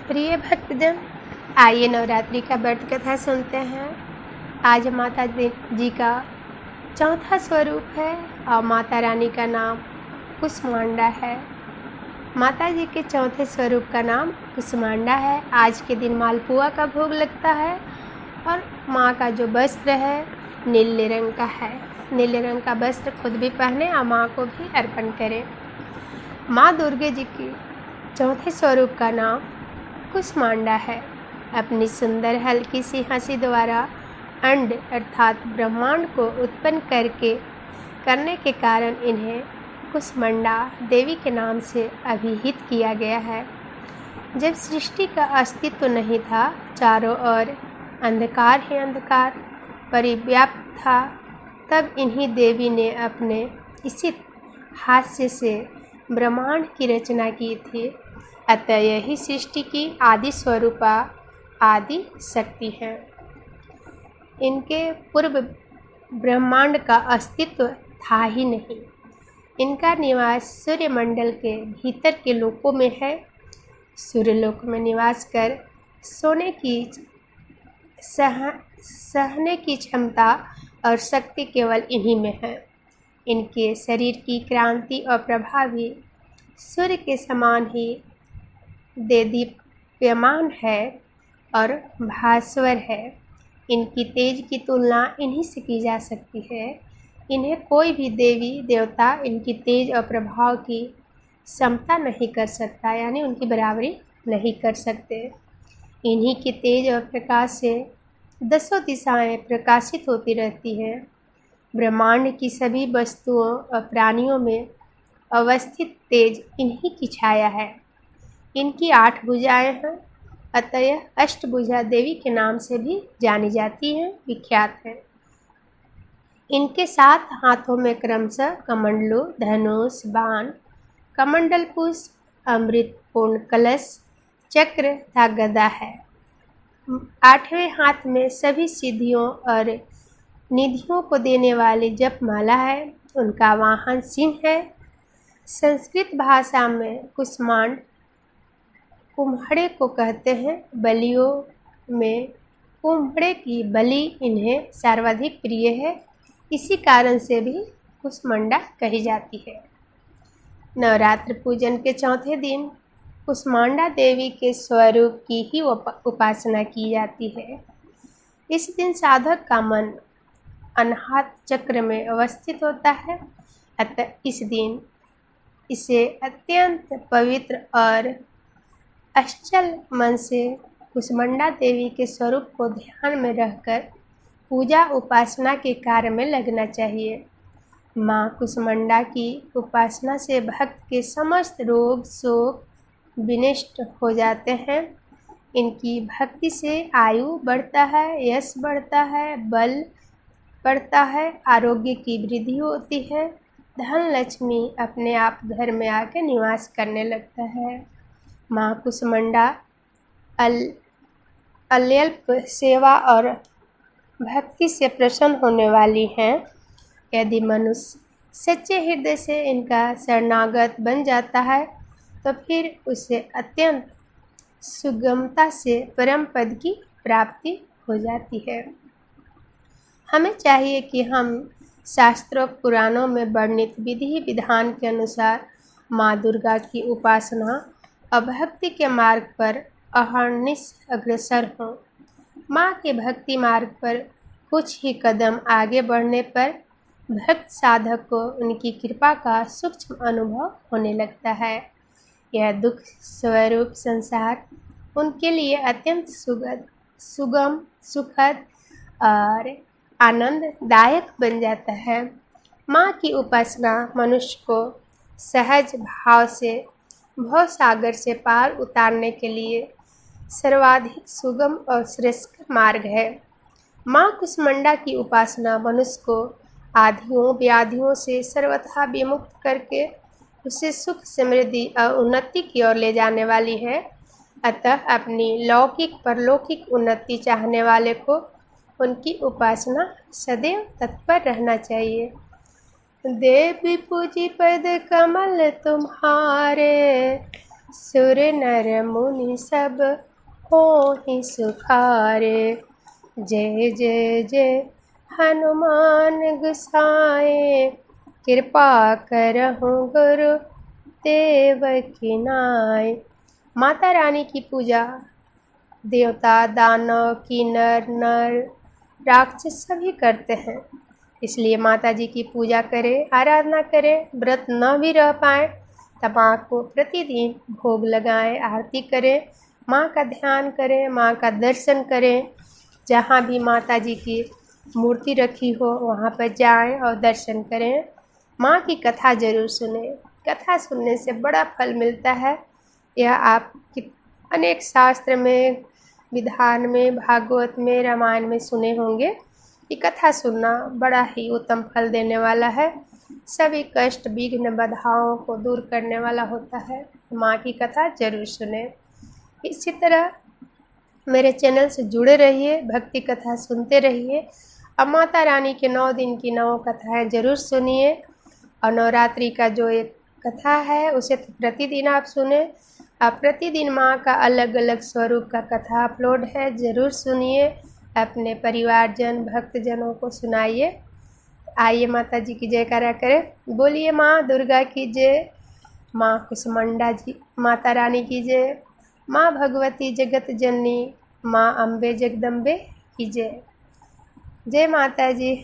प्रिय भक्तजन, आइए नवरात्रि का व्रत कथा सुनते हैं। आज माता जी का चौथा स्वरूप है और माता रानी का नाम कुसमांडा है। माता जी के चौथे स्वरूप का नाम कुसमांडा है। आज के दिन मालपुआ का भोग लगता है और माँ का जो वस्त्र है नीले रंग का है। नीले रंग का वस्त्र खुद भी पहने और माँ को भी अर्पण करें। माँ दुर्गे जी की चौथे स्वरूप का नाम कुसमांडा है। अपनी सुंदर हल्की सी हंसी द्वारा अंड अर्थात ब्रह्मांड को उत्पन्न करने के कारण इन्हें कुसमांडा देवी के नाम से अभिहित किया गया है। जब सृष्टि का अस्तित्व नहीं था, चारों ओर अंधकार ही अंधकार परिव्याप्त था, तब इन्हीं देवी ने अपने इसी हास्य से ब्रह्मांड की रचना की थी। अतः यही सृष्टि की आदि स्वरूपा आदि शक्ति है। इनके पूर्व ब्रह्मांड का अस्तित्व था ही नहीं। इनका निवास सूर्यमंडल के भीतर के लोकों में है। सूर्यलोक में निवास कर सहने की क्षमता और शक्ति केवल इन्हीं में है। इनके शरीर की क्रांति और प्रभावी सूर्य के समान ही देदीप्यमान है और भास्वर है। इनकी तेज की तुलना इन्हीं से की जा सकती है। इन्हें कोई भी देवी देवता इनकी तेज और प्रभाव की समता नहीं कर सकता, यानी उनकी बराबरी नहीं कर सकते। इन्हीं के तेज और प्रकाश से दसों दिशाएं प्रकाशित होती रहती हैं। ब्रह्मांड की सभी वस्तुओं और प्राणियों में अवस्थित तेज इन्हीं की छाया है। इनकी 8 भुजाएं हैं, अतः अष्टभुजा देवी के नाम से भी जानी जाती हैं, विख्यात हैं। इनके 7 हाथों में क्रमशः कमंडलू, धनुष, बाण, कमंडल पुष्प, अमृत पूर्ण कलश, चक्र तथा गदा है। 8वें हाथ में सभी सिद्धियों और निधियों को देने वाली जपमाला है। उनका वाहन सिंह है। संस्कृत भाषा में कुसमांड कुम्हड़े को कहते हैं। बलियों में कुम्हड़े की बलि इन्हें सर्वाधिक प्रिय है। इसी कारण से भी कुसमांडा कही जाती है। नवरात्र पूजन के चौथे दिन कुसमांडा देवी के स्वरूप की ही उपासना की जाती है। इस दिन साधक का मन अनाहत चक्र में अवस्थित होता है। अतः इस दिन इसे अत्यंत पवित्र और अचल मन से कुसमांडा देवी के स्वरूप को ध्यान में रखकर पूजा उपासना के कार्य में लगना चाहिए। माँ कुसमांडा की उपासना से भक्त के समस्त रोग शोक विनष्ट हो जाते हैं। इनकी भक्ति से आयु बढ़ता है, यश बढ़ता है, बल बढ़ता है, आरोग्य की वृद्धि होती है, धन लक्ष्मी अपने आप घर में आकर निवास करने लगता है। माँ कुसमांडा अल्प सेवा और भक्ति से प्रसन्न होने वाली हैं। यदि मनुष्य सच्चे हृदय से इनका शरणागत बन जाता है तो फिर उसे अत्यंत सुगमता से परम पद की प्राप्ति हो जाती है। हमें चाहिए कि हम शास्त्रों पुराणों में वर्णित विधि विधान के अनुसार माँ दुर्गा की उपासना और भक्ति के मार्ग पर अहर्निश अग्रसर हों। माँ के भक्ति मार्ग पर कुछ ही कदम आगे बढ़ने पर भक्त साधक को उनकी कृपा का सूक्ष्म अनुभव होने लगता है। यह दुख स्वरूप संसार उनके लिए अत्यंत सुगम, सुखद और आनंददायक बन जाता है। माँ की उपासना मनुष्य को सहज भाव से भव सागर से पार उतारने के लिए सर्वाधिक सुगम और श्रेष्ठ मार्ग है। माँ कुसमांडा की उपासना मनुष्य को आधियों व्याधियों से सर्वथा विमुक्त करके उसे सुख समृद्धि और उन्नति की ओर ले जाने वाली है। अतः अपनी लौकिक परलौकिक उन्नति चाहने वाले को उनकी उपासना सदैव तत्पर रहना चाहिए। देवी पूजी पद कमल तुम्हारे, सुर नर मुनि सब होहि सुखारे। जय जय जय हनुमान गोसाए, कृपा करहु गुरु देव की नाय। माता रानी की पूजा देवता, दानव, किन्नर, नर, राक्षस सभी करते हैं। इसलिए माता जी की पूजा करें, आराधना करें। व्रत न भी रह पाए तब माँ को प्रतिदिन भोग लगाएं, आरती करें, माँ का ध्यान करें, माँ का दर्शन करें। जहाँ भी माता जी की मूर्ति रखी हो वहाँ पर जाएं और दर्शन करें। माँ की कथा जरूर सुनें। कथा सुनने से बड़ा फल मिलता है। यह आप अनेक शास्त्र में, विधान में, भागवत में, रामायण में सुने होंगे कि कथा सुनना बड़ा ही उत्तम फल देने वाला है। सभी कष्ट, विघ्न, बाधाओं को दूर करने वाला होता है। माँ की कथा जरूर सुने। इसी तरह मेरे चैनल से जुड़े रहिए, भक्ति कथा सुनते रहिए और माता रानी के 9 दिन की 9 कथाएं जरूर सुनिए। और नवरात्रि का जो एक कथा है उसे तो प्रतिदिन आप सुने। आप प्रतिदिन माँ का अलग अलग स्वरूप का कथा अपलोड है, ज़रूर सुनिए। अपने परिवारजन, भक्तजनों को सुनाइए। आइए माता जी की जयकारा करें। बोलिए माँ दुर्गा की जय, माँ कुसुमंडा जी माता रानी की जय, माँ भगवती जगत जननी, माँ अम्बे जगदम्बे की जय। जय माता जी।